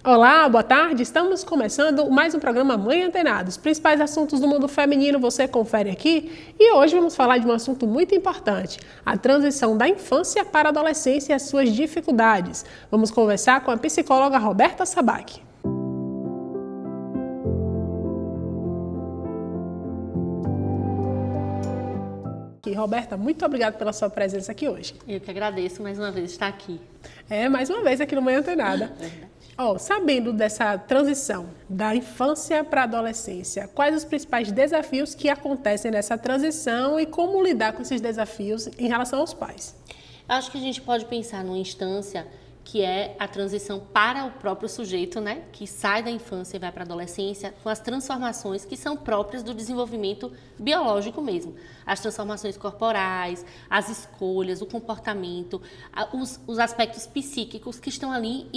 Olá, boa tarde. Estamos começando mais um programa Mãe Antenada. Os principais assuntos do mundo feminino você confere aqui. E hoje vamos falar de um assunto muito importante, a transição da infância para a adolescência e as suas dificuldades. Vamos conversar com a psicóloga Roberta Sabac. Roberta, muito obrigada pela sua presença aqui hoje. Eu que agradeço mais uma vez estar aqui. Mais uma vez aqui no Mãe Antenada. Sabendo dessa transição da infância para a adolescência, quais os principais desafios que acontecem nessa transição e como lidar com esses desafios em relação aos pais? Acho que a gente pode pensar numa instância que é a transição para o próprio sujeito, né? Que sai da infância e vai para a adolescência, com as transformações que são próprias do desenvolvimento biológico mesmo. As transformações corporais, as escolhas, o comportamento, os aspectos psíquicos que estão ali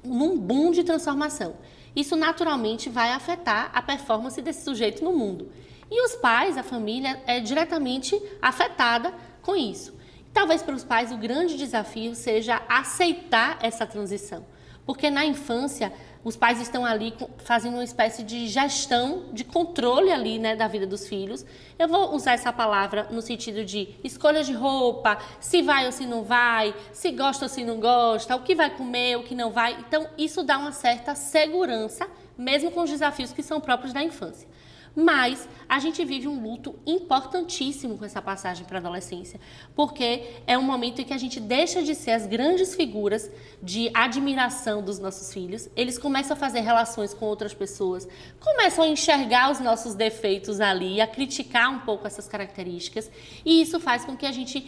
num boom de transformação. Isso naturalmente vai afetar a performance desse sujeito no mundo. E os pais, a família, é diretamente afetada com isso. Talvez para os pais o grande desafio seja aceitar essa transição, porque na infância os pais estão ali fazendo uma espécie de gestão, de controle ali, né, da vida dos filhos. Eu vou usar essa palavra no sentido de escolha de roupa, se vai ou se não vai, se gosta ou se não gosta, o que vai comer, o que não vai. Então isso dá uma certa segurança, mesmo com os desafios que são próprios da infância. Mas a gente vive um luto importantíssimo com essa passagem para a adolescência, porque é um momento em que a gente deixa de ser as grandes figuras de admiração dos nossos filhos, eles começam a fazer relações com outras pessoas, começam a enxergar os nossos defeitos ali, a criticar um pouco essas características, e isso faz com que a gente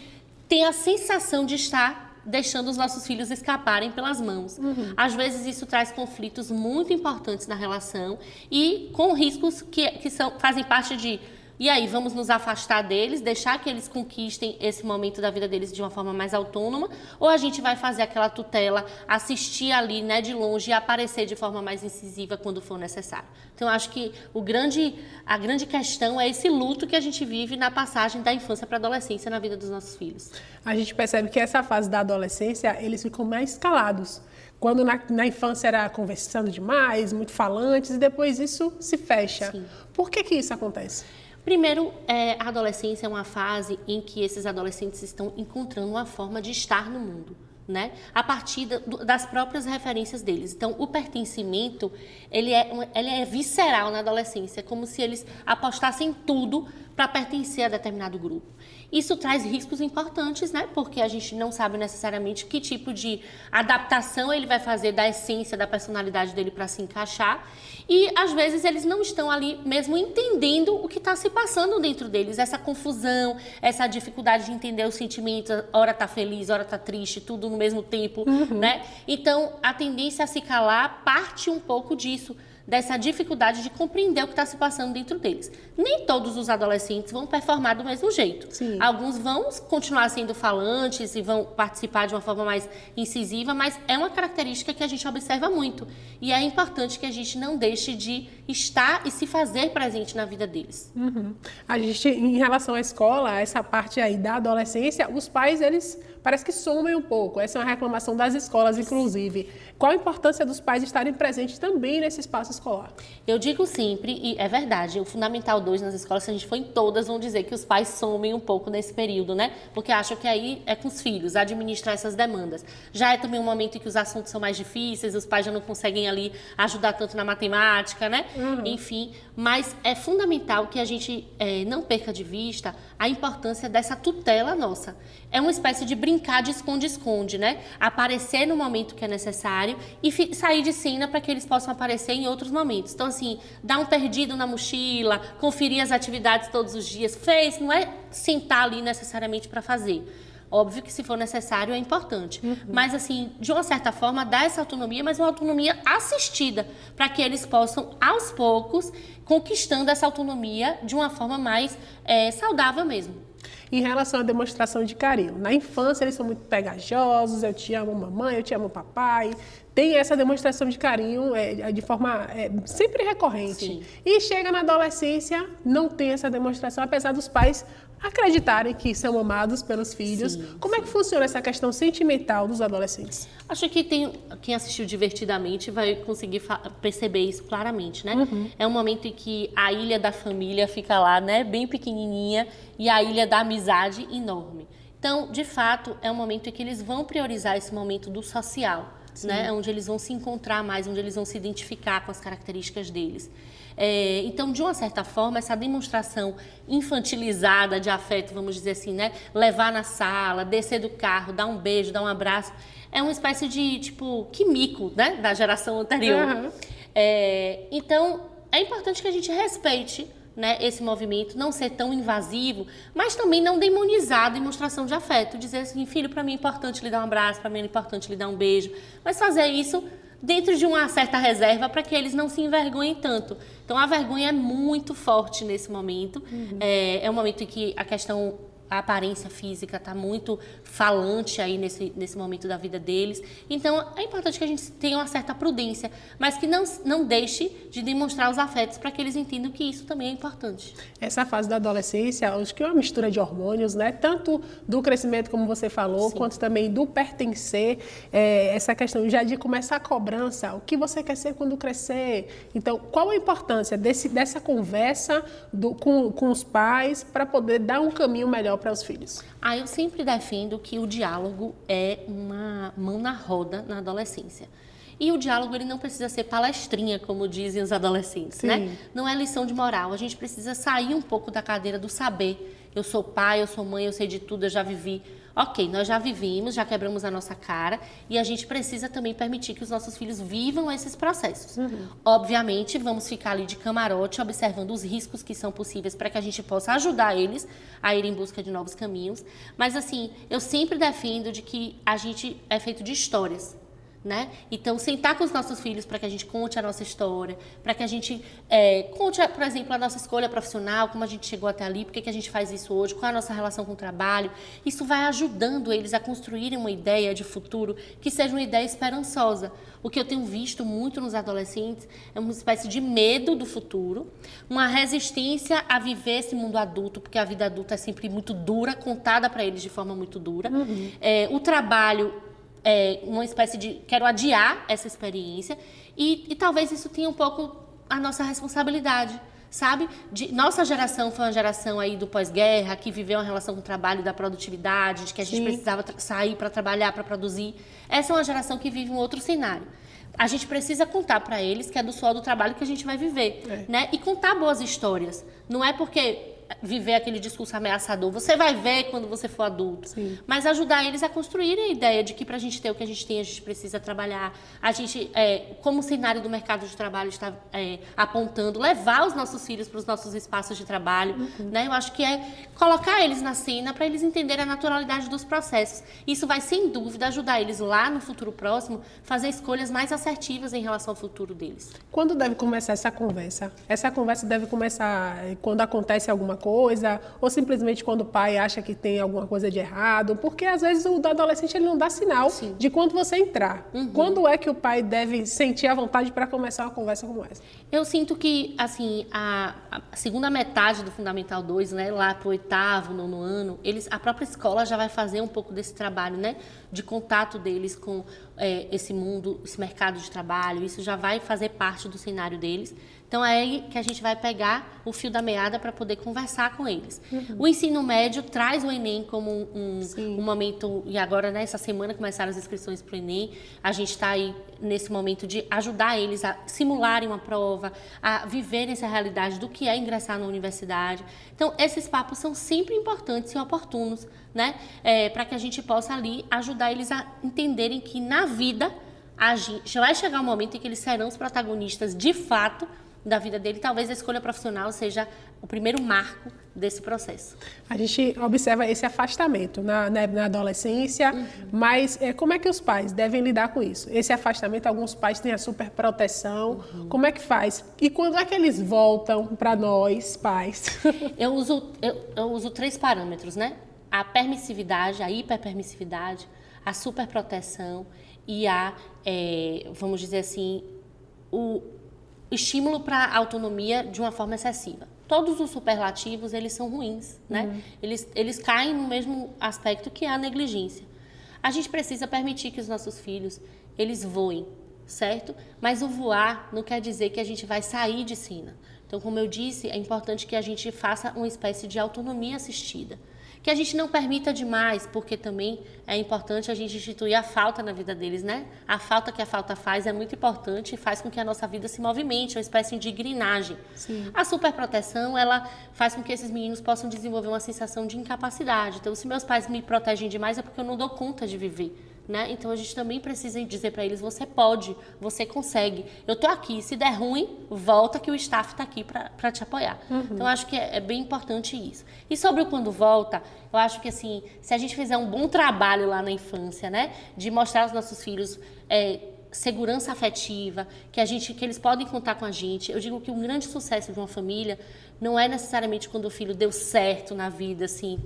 tenha a sensação de estar deixando os nossos filhos escaparem pelas mãos. Às vezes isso traz conflitos muito importantes na relação e com riscos que fazem parte de, e aí, vamos nos afastar deles, deixar que eles conquistem esse momento da vida deles de uma forma mais autônoma, ou a gente vai fazer aquela tutela, assistir ali, né, de longe e aparecer de forma mais incisiva quando for necessário. Então, eu acho que a grande questão é esse luto que a gente vive na passagem da infância para a adolescência na vida dos nossos filhos. A gente percebe que essa fase da adolescência, eles ficam mais calados. Quando na infância era conversando demais, muito falantes, e depois isso se fecha. Sim. Por que isso acontece? Primeiro, a adolescência é uma fase em que esses adolescentes estão encontrando uma forma de estar no mundo, né? A partir das próprias referências deles. Então, o pertencimento, ele é visceral na adolescência, como se eles apostassem tudo para pertencer a determinado grupo. Isso traz riscos importantes, né? Porque a gente não sabe necessariamente que tipo de adaptação ele vai fazer da essência, da personalidade dele para se encaixar. E, às vezes, eles não estão ali mesmo entendendo o que está se passando dentro deles. Essa confusão, essa dificuldade de entender os sentimentos, hora está feliz, hora está triste, tudo no mesmo tempo, né? Então, a tendência a se calar parte um pouco disso, dessa dificuldade de compreender o que está se passando dentro deles. Nem todos os adolescentes vão performar do mesmo jeito. Sim. Alguns vão continuar sendo falantes e vão participar de uma forma mais incisiva, mas é uma característica que a gente observa muito. E é importante que a gente não deixe de estar e se fazer presente na vida deles. A gente, em relação à escola, essa parte aí da adolescência, os pais, eles parece que somem um pouco. Essa é uma reclamação das escolas, inclusive. Qual a importância dos pais estarem presentes também nesse espaço escolar? Eu digo sempre, e é verdade, o Fundamental 2 nas escolas, se a gente for em todas, vão dizer que os pais somem um pouco nesse período, né? Porque acham que aí é com os filhos, administrar essas demandas. Já é também um momento em que os assuntos são mais difíceis, os pais já não conseguem ali ajudar tanto na matemática, né? Enfim, mas é fundamental que a gente não perca de vista a importância dessa tutela nossa. É uma espécie de brincar de esconde-esconde, né? Aparecer no momento que é necessário e sair de cena para que eles possam aparecer em outros momentos. Então, assim, dar um perdido na mochila, conferir as atividades todos os dias, não é sentar ali necessariamente para fazer. Óbvio que se for necessário é importante, mas assim, de uma certa forma, dar essa autonomia, mas uma autonomia assistida, para que eles possam, aos poucos, conquistando essa autonomia de uma forma mais saudável mesmo. Em relação à demonstração de carinho, na infância eles são muito pegajosos, eu te amo mamãe, eu te amo papai, tem essa demonstração de carinho de forma sempre recorrente. Sim. E chega na adolescência, não tem essa demonstração, apesar dos pais acreditarem que são amados pelos filhos. Sim, Como é que funciona essa questão sentimental dos adolescentes? Acho que quem assistiu Divertidamente vai conseguir perceber isso claramente, né? É um momento em que a ilha da família fica lá, né, bem pequenininha, e a ilha da amizade enorme. Então, de fato, é um momento em que eles vão priorizar esse momento do social, né? Onde eles vão se encontrar mais, onde eles vão se identificar com as características deles. Então, de uma certa forma, essa demonstração infantilizada de afeto, vamos dizer assim, né? Levar na sala, descer do carro, dar um beijo, dar um abraço, é uma espécie de, tipo, químico, né? Da geração anterior. Então, é importante que a gente respeite, né, esse movimento, não ser tão invasivo, mas também não demonizar a demonstração de afeto. Dizer assim, filho, para mim é importante lhe dar um abraço, para mim é importante lhe dar um beijo, mas fazer isso dentro de uma certa reserva para que eles não se envergonhem tanto. Então, a vergonha é muito forte nesse momento. É um momento em que a aparência física está muito falante aí nesse momento da vida deles. Então, é importante que a gente tenha uma certa prudência, mas que não deixe de demonstrar os afetos para que eles entendam que isso também é importante. Essa fase da adolescência, acho que é uma mistura de hormônios, né? Tanto do crescimento, como você falou, quanto também do pertencer. Essa questão já de começar a cobrança, o que você quer ser quando crescer. Então, qual a importância dessa conversa com os pais para poder dar um caminho melhor para os filhos? Eu sempre defendo que o diálogo é uma mão na roda na adolescência. E o diálogo, ele não precisa ser palestrinha, como dizem os adolescentes, né? Não é lição de moral. A gente precisa sair um pouco da cadeira do saber. Eu sou pai, eu sou mãe, eu sei de tudo, eu já vivi. Ok, nós já vivimos, já quebramos a nossa cara e a gente precisa também permitir que os nossos filhos vivam esses processos. Obviamente, vamos ficar ali de camarote, observando os riscos que são possíveis para que a gente possa ajudar eles a ir em busca de novos caminhos. Mas, assim, eu sempre defendo de que a gente é feito de histórias. Né? Então, sentar com os nossos filhos para que a gente conte a nossa história, para que a gente conte, por exemplo, a nossa escolha profissional, como a gente chegou até ali, por que a gente faz isso hoje, qual é a nossa relação com o trabalho. Isso vai ajudando eles a construírem uma ideia de futuro que seja uma ideia esperançosa. O que eu tenho visto muito nos adolescentes é uma espécie de medo do futuro, uma resistência a viver esse mundo adulto, porque a vida adulta é sempre muito dura, contada para eles de forma muito dura. O trabalho uma espécie de quero adiar essa experiência e talvez isso tenha um pouco a nossa responsabilidade, sabe? Nossa geração foi uma geração aí do pós-guerra que viveu uma relação com o trabalho da produtividade, de que a gente precisava sair para trabalhar, para produzir. Essa é uma geração que vive um outro cenário. A gente precisa contar para eles que é do suor do trabalho que a gente vai viver, né? E contar boas histórias. Não é porque viver aquele discurso ameaçador, você vai ver quando você for adulto, mas ajudar eles a construírem a ideia de que para a gente ter o que a gente tem, a gente precisa trabalhar. A gente, como o cenário do mercado de trabalho está apontando, levar os nossos filhos para os nossos espaços de trabalho, né? Eu acho que é colocar eles na cena para eles entenderem a naturalidade dos processos. Isso vai, sem dúvida, ajudar eles lá no futuro próximo fazer escolhas mais assertivas em relação ao futuro deles. Quando deve começar essa conversa? Essa conversa deve começar quando acontece alguma coisa ou simplesmente quando o pai acha que tem alguma coisa de errado? Porque às vezes o adolescente ele não dá sinal de quando você entrar. Quando é que o pai deve sentir a vontade para começar uma conversa como essa? Eu sinto que, assim, a segunda metade do Fundamental 2, né, lá pro 8º, 9º ano, a própria escola já vai fazer um pouco desse trabalho, né, de contato deles com esse mundo, esse mercado de trabalho. Isso já vai fazer parte do cenário deles. Então, é aí que a gente vai pegar o fio da meada para poder conversar com eles. O ensino médio traz o Enem como um momento, e agora, nessa semana, começaram as inscrições para o Enem. A gente está aí nesse momento de ajudar eles a simularem uma prova, a viverem essa realidade do que é ingressar na universidade. Então, esses papos são sempre importantes e oportunos, né? Para que a gente possa ali ajudar eles a entenderem que na vida vai chegar um momento em que eles serão os protagonistas de fato da vida dele. Talvez a escolha profissional seja o primeiro marco desse processo. A gente observa esse afastamento na adolescência, mas como é que os pais devem lidar com isso? Esse afastamento, alguns pais têm a superproteção, como é que faz? E quando é que eles voltam para nós, pais? Eu uso 3 parâmetros, né? A permissividade, a hiperpermissividade, a superproteção e vamos dizer assim, o estímulo para a autonomia de uma forma excessiva. todos os superlativos, eles são ruins, né? Eles caem no mesmo aspecto que é a negligência. A gente precisa permitir que os nossos filhos, eles voem, certo? Mas o voar não quer dizer que a gente vai sair de cena. Então, como eu disse, é importante que a gente faça uma espécie de autonomia assistida. Que a gente não permita demais, porque também é importante a gente instituir a falta na vida deles, né? A falta que a falta faz é muito importante e faz com que a nossa vida se movimente, uma espécie de engrenagem. Sim. A superproteção, ela faz com que esses meninos possam desenvolver uma sensação de incapacidade. Então, se meus pais me protegem demais, é porque eu não dou conta de viver. Né? Então, a gente também precisa dizer para eles, você pode, você consegue. Eu estou aqui, se der ruim, volta que o staff está aqui para te apoiar. Então, acho que é bem importante isso. E sobre o quando volta, eu acho que assim, se a gente fizer um bom trabalho lá na infância, né? De mostrar aos nossos filhos segurança afetiva, que eles podem contar com a gente. Eu digo que um grande sucesso de uma família não é necessariamente quando o filho deu certo na vida, assim,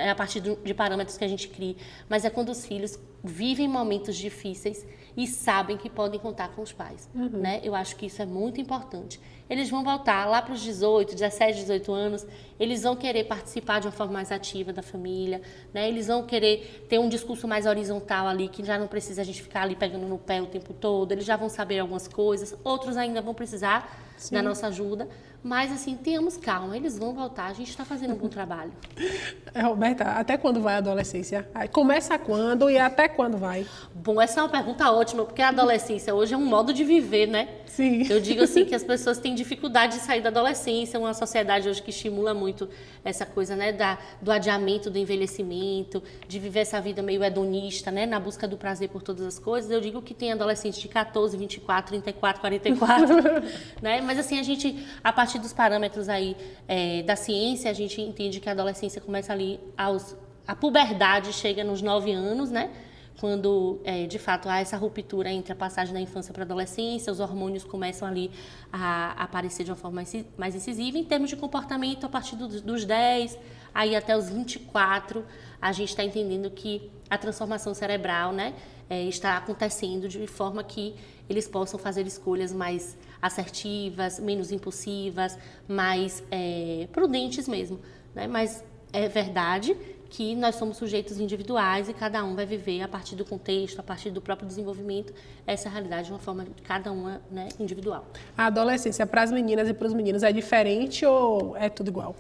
a partir de parâmetros que a gente cria, mas é quando os filhos vivem momentos difíceis e sabem que podem contar com os pais, né? Eu acho que isso é muito importante. Eles vão voltar lá para os 18, 17, 18 anos, eles vão querer participar de uma forma mais ativa da família, né? Eles vão querer ter um discurso mais horizontal ali, que já não precisa a gente ficar ali pegando no pé o tempo todo, eles já vão saber algumas coisas, outros ainda vão precisar da nossa ajuda, mas assim, tenhamos calma, eles vão voltar, a gente está fazendo um bom trabalho. Roberta, até quando vai a adolescência? Começa quando e até quando vai? Bom, essa é uma pergunta ótima, porque a adolescência hoje é um modo de viver, né? Sim. Eu digo assim que as pessoas têm dificuldade de sair da adolescência, uma sociedade hoje que estimula muito essa coisa, né, do adiamento do envelhecimento, de viver essa vida meio hedonista, né, na busca do prazer por todas as coisas. Eu digo que tem adolescentes de 14, 24, 34, 44, né? Mas assim, a partir dos parâmetros aí da ciência, a gente entende que a adolescência começa ali a puberdade chega nos 9 anos, né? Quando, de fato, há essa ruptura entre a passagem da infância para a adolescência, os hormônios começam ali a aparecer de uma forma mais incisiva. Em termos de comportamento, a partir dos 10, aí até os 24, a gente está entendendo que a transformação cerebral, né, está acontecendo de forma que eles possam fazer escolhas mais assertivas, menos impulsivas, mais prudentes mesmo, né? Mas é verdade que nós somos sujeitos individuais e cada um vai viver a partir do contexto, a partir do próprio desenvolvimento, essa realidade de uma forma de cada uma, né, individual. A adolescência para as meninas e para os meninos é diferente ou é tudo igual?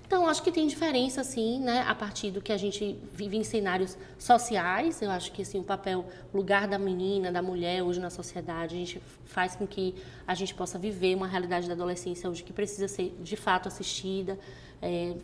Então, acho que tem diferença, sim, né, a partir do que a gente vive em cenários sociais. Eu acho que, assim, o lugar da menina, da mulher hoje na sociedade, a gente faz com que a gente possa viver uma realidade da adolescência hoje que precisa ser, de fato, assistida.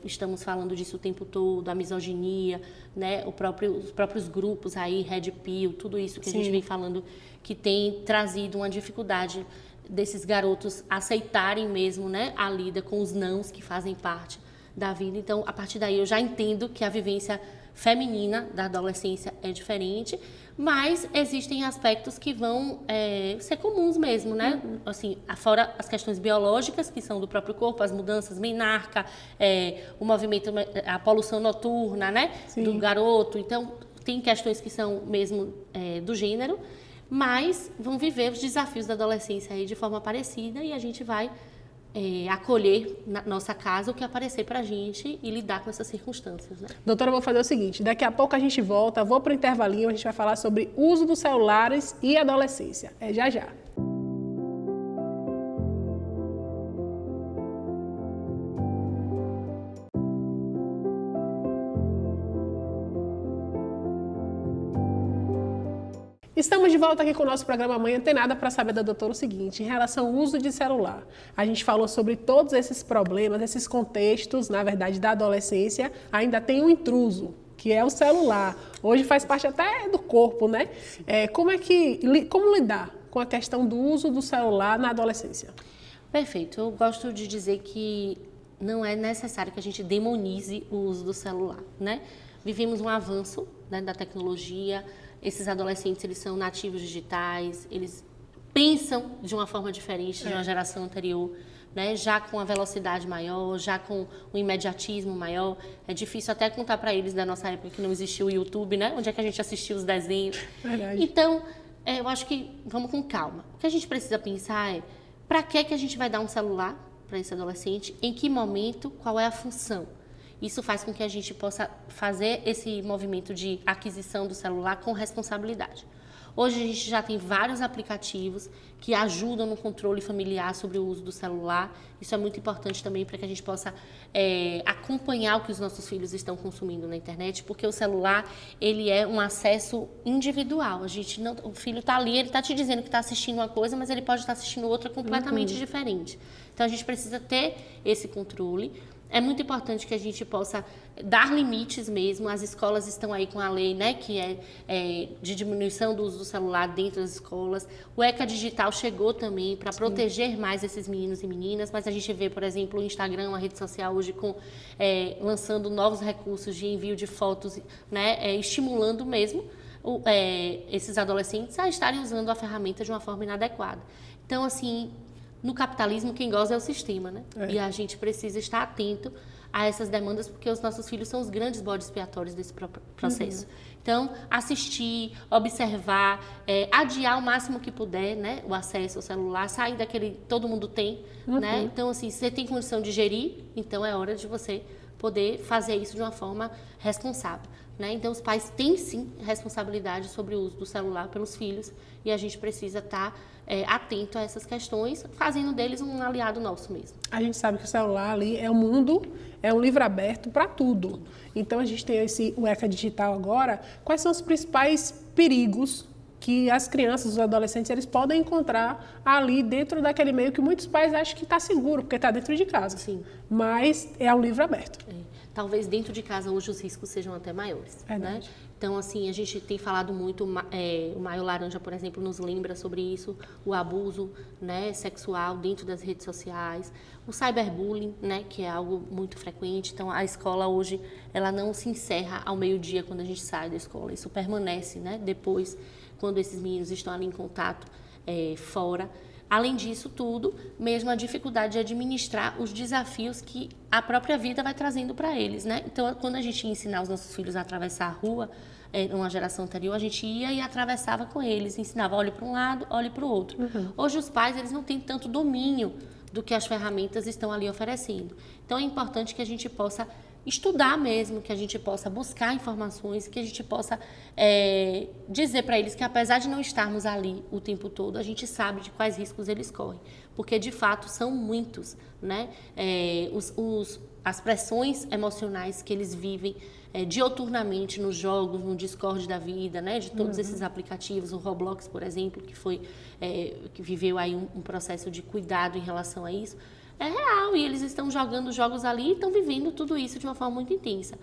Estamos falando disso o tempo todo, a misoginia, né, os próprios grupos aí, Red Pill, tudo isso que a gente vem falando, que tem trazido uma dificuldade desses garotos aceitarem mesmo, né, a lida com os nãos que fazem parte da vida. Então, a partir daí, eu já entendo que a vivência feminina da adolescência é diferente, mas existem aspectos que vão ser comuns mesmo, né? Assim, fora as questões biológicas, que são do próprio corpo, as mudanças, menarca, o movimento, a poluição noturna, né? Sim. Do garoto. Então, tem questões que são mesmo do gênero, mas vão viver os desafios da adolescência aí de forma parecida e a gente vai acolher na nossa casa o que aparecer para a gente e lidar com essas circunstâncias, né? Doutora, eu vou fazer o seguinte, daqui a pouco a gente volta, vou para o intervalinho, a gente vai falar sobre uso dos celulares e adolescência. Já já. Estamos de volta aqui com o nosso programa Mãe Antenada para saber da doutora o seguinte, em relação ao uso de celular. A gente falou sobre todos esses problemas, esses contextos, na verdade, da adolescência, ainda tem um intruso, que é o celular. Hoje faz parte até do corpo, né? Como lidar com a questão do uso do celular na adolescência? Perfeito. Eu gosto de dizer que não é necessário que a gente demonize o uso do celular, né? Vivemos um avanço, né, da tecnologia. Esses adolescentes, eles são nativos digitais, eles pensam de uma forma diferente de uma geração anterior, né? Já com a velocidade maior, já com o imediatismo maior. É difícil até contar para eles da nossa época que não existia o YouTube, né? Onde é que a gente assistia os desenhos. Verdade. Então, eu acho que vamos com calma. O que a gente precisa pensar é, para que a gente vai dar um celular para esse adolescente, em que momento, qual é a função. Isso faz com que a gente possa fazer esse movimento de aquisição do celular com responsabilidade. Hoje a gente já tem vários aplicativos que ajudam no controle familiar sobre o uso do celular. Isso é muito importante também para que a gente possa acompanhar o que os nossos filhos estão consumindo na internet, porque o celular, ele é um acesso individual. O filho está ali, ele está te dizendo que está assistindo uma coisa, mas ele pode estar assistindo outra completamente diferente. Então a gente precisa ter esse controle. É muito importante que a gente possa dar limites mesmo. As escolas estão aí com a lei, né, que é de diminuição do uso do celular dentro das escolas. O ECA Digital chegou também para proteger mais esses meninos e meninas, mas a gente vê, por exemplo, o Instagram, uma rede social hoje, lançando novos recursos de envio de fotos, né, estimulando mesmo esses adolescentes a estarem usando a ferramenta de uma forma inadequada. Então, assim, no capitalismo, quem goza é o sistema, né? E a gente precisa estar atento a essas demandas, porque os nossos filhos são os grandes bodes expiatórios desse processo. Então, assistir, observar, adiar o máximo que puder, né? O acesso ao celular, sair daquele todo mundo tem, né? Então, assim, se você tem condição de gerir, então é hora de você poder fazer isso de uma forma responsável, né? Então, os pais têm, sim, responsabilidade sobre o uso do celular pelos filhos e a gente precisa estar atento a essas questões, fazendo deles um aliado nosso mesmo. A gente sabe que o celular ali é um mundo, é um livro aberto para tudo. Então, a gente tem o ECA Digital agora. Quais são os principais perigos que as crianças, os adolescentes, eles podem encontrar ali dentro daquele meio que muitos pais acham que está seguro, porque está dentro de casa. Sim. Mas é um livro aberto. Talvez dentro de casa hoje os riscos sejam até maiores, né? Então, assim, a gente tem falado muito, o Maio Laranja, por exemplo, nos lembra sobre isso, o abuso, né, sexual dentro das redes sociais, o cyberbullying, né, que é algo muito frequente. Então, a escola hoje, ela não se encerra ao meio-dia quando a gente sai da escola, isso permanece, né, depois, quando esses meninos estão ali em contato fora. Além disso tudo, mesmo a dificuldade de administrar os desafios que a própria vida vai trazendo para eles, né? Então, quando a gente ia ensinar os nossos filhos a atravessar a rua, numa geração anterior, a gente ia e atravessava com eles, ensinava, olhe para um lado, olhe para o outro. Hoje, os pais, eles não têm tanto domínio do que as ferramentas estão ali oferecendo. Então, é importante que a gente possa estudar mesmo, que a gente possa buscar informações, que a gente possa dizer para eles que, apesar de não estarmos ali o tempo todo, a gente sabe de quais riscos eles correm, porque de fato são muitos, né? As pressões emocionais que eles vivem dioturnamente nos jogos, no Discord da vida, né? De todos esses aplicativos, o Roblox, por exemplo, que viveu aí um processo de cuidado em relação a isso. É real, e eles estão jogando jogos ali e estão vivendo tudo isso de uma forma muito intensa.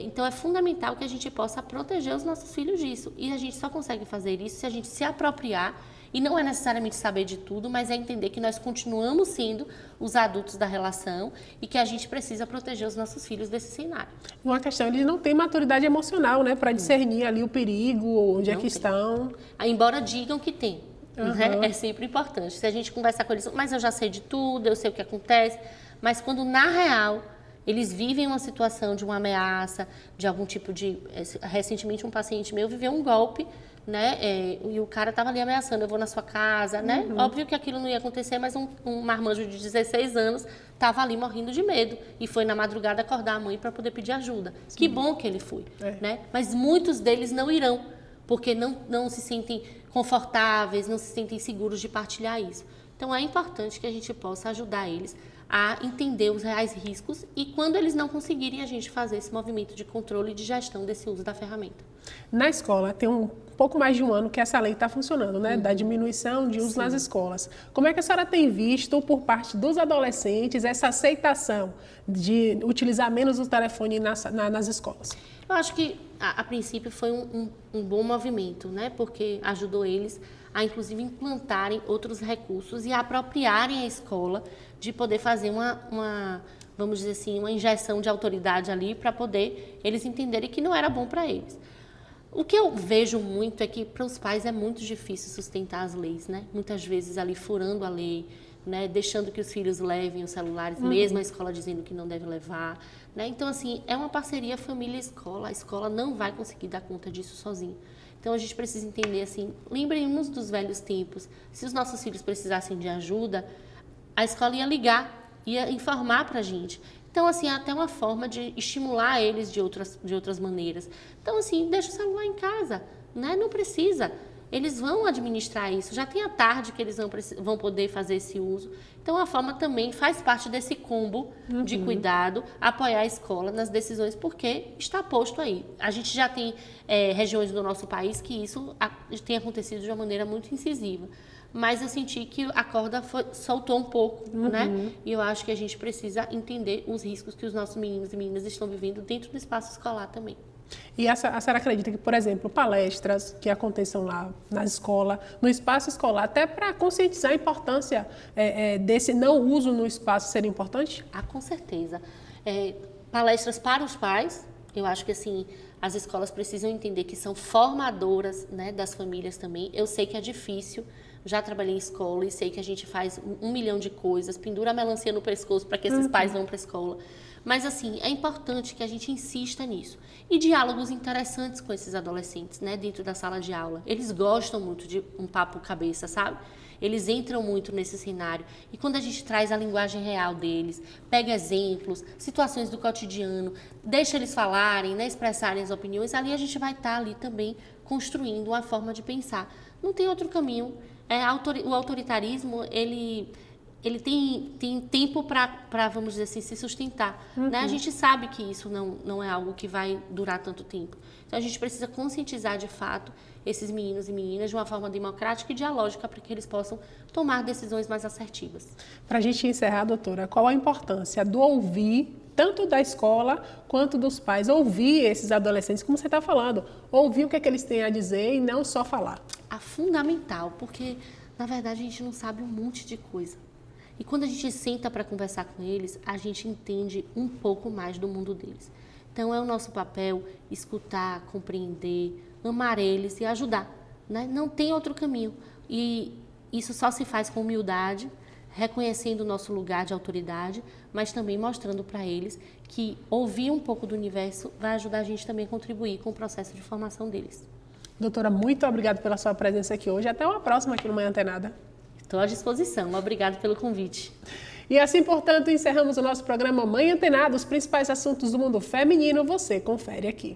Então, é fundamental que a gente possa proteger os nossos filhos disso. E a gente só consegue fazer isso se a gente se apropriar, e não é necessariamente saber de tudo, mas é entender que nós continuamos sendo os adultos da relação e que a gente precisa proteger os nossos filhos desse cenário. Uma questão, eles não têm maturidade emocional, né, para discernir ali o perigo, onde é que estão. Embora digam que tem. Né? É sempre importante. Se a gente conversar com eles, mas eu já sei de tudo, eu sei o que acontece, mas quando na real eles vivem uma situação de uma ameaça, de algum tipo de... Recentemente um paciente meu viveu um golpe, né? E o cara estava ali ameaçando, eu vou na sua casa, né? Óbvio que aquilo não ia acontecer, mas um marmanjo de 16 anos estava ali morrendo de medo e foi na madrugada acordar a mãe para poder pedir ajuda. Sim. Que bom que ele foi, né? Mas muitos deles não irão, porque não se sentem confortáveis, não se sentem seguros de partilhar isso. Então, é importante que a gente possa ajudar eles a entender os reais riscos e, quando eles não conseguirem, a gente fazer esse movimento de controle e de gestão desse uso da ferramenta. Na escola, tem um pouco mais de um ano que essa lei está funcionando, né? Da diminuição de uso nas escolas. Como é que a senhora tem visto, por parte dos adolescentes, essa aceitação de utilizar menos o telefone nas escolas? Eu acho que, a princípio, foi um bom movimento, né? Porque ajudou eles a, inclusive, implantarem outros recursos e a apropriarem a escola de poder fazer vamos dizer assim, uma injeção de autoridade ali para poder eles entenderem que não era bom para eles. O que eu vejo muito é que para os pais é muito difícil sustentar as leis, né? Muitas vezes ali furando a lei, né? Deixando que os filhos levem os celulares, mesmo a escola dizendo que não deve levar, né? Então, assim, é uma parceria família-escola. A escola não vai conseguir dar conta disso sozinha. Então, a gente precisa entender, assim, lembremos dos velhos tempos. Se os nossos filhos precisassem de ajuda, a escola ia ligar, ia informar para a gente. Então, assim, é até uma forma de estimular eles de outras maneiras. Então, assim, deixa o celular em casa, né? Não precisa. Eles vão administrar isso. Já tem a tarde que eles vão poder fazer esse uso. Então, a forma também faz parte desse combo de cuidado, apoiar a escola nas decisões, porque está posto aí. A gente já tem regiões do nosso país que isso tem acontecido de uma maneira muito incisiva. Mas eu senti que a corda soltou um pouco, né? E eu acho que a gente precisa entender os riscos que os nossos meninos e meninas estão vivendo dentro do espaço escolar também. E a senhora acredita que, por exemplo, palestras que aconteçam lá na escola, no espaço escolar, até para conscientizar a importância desse não uso no espaço seria importante? Ah, com certeza. Palestras para os pais, eu acho que assim, as escolas precisam entender que são formadoras, né, das famílias também. Eu sei que é difícil, já trabalhei em escola e sei que a gente faz 1 milhão de coisas, pendura a melancia no pescoço para que esses pais vão para a escola. Mas, assim, é importante que a gente insista nisso. E diálogos interessantes com esses adolescentes, né, dentro da sala de aula. Eles gostam muito de um papo cabeça, sabe? Eles entram muito nesse cenário. E quando a gente traz a linguagem real deles, pega exemplos, situações do cotidiano, deixa eles falarem, né, expressarem as opiniões, ali a gente vai estar ali também construindo uma forma de pensar. Não tem outro caminho. O autoritarismo, ele tem tempo para, vamos dizer assim, se sustentar. Né? A gente sabe que isso não é algo que vai durar tanto tempo. Então, a gente precisa conscientizar, de fato, esses meninos e meninas de uma forma democrática e dialógica para que eles possam tomar decisões mais assertivas. Para a gente encerrar, doutora, qual a importância do ouvir, tanto da escola quanto dos pais, ouvir esses adolescentes, como você está falando, ouvir o que eles têm a dizer e não só falar? Fundamental, porque, na verdade, a gente não sabe um monte de coisa. E quando a gente senta para conversar com eles, a gente entende um pouco mais do mundo deles. Então, é o nosso papel escutar, compreender, amar eles e ajudar. Né? Não tem outro caminho. E isso só se faz com humildade, reconhecendo o nosso lugar de autoridade, mas também mostrando para eles que ouvir um pouco do universo vai ajudar a gente também a contribuir com o processo de formação deles. Doutora, muito obrigada pela sua presença aqui hoje. Até uma próxima aqui no Manhã Antenada. Estou à disposição. Obrigada pelo convite. E assim, portanto, encerramos o nosso programa Manhã Antenada. Os principais assuntos do mundo feminino você confere aqui.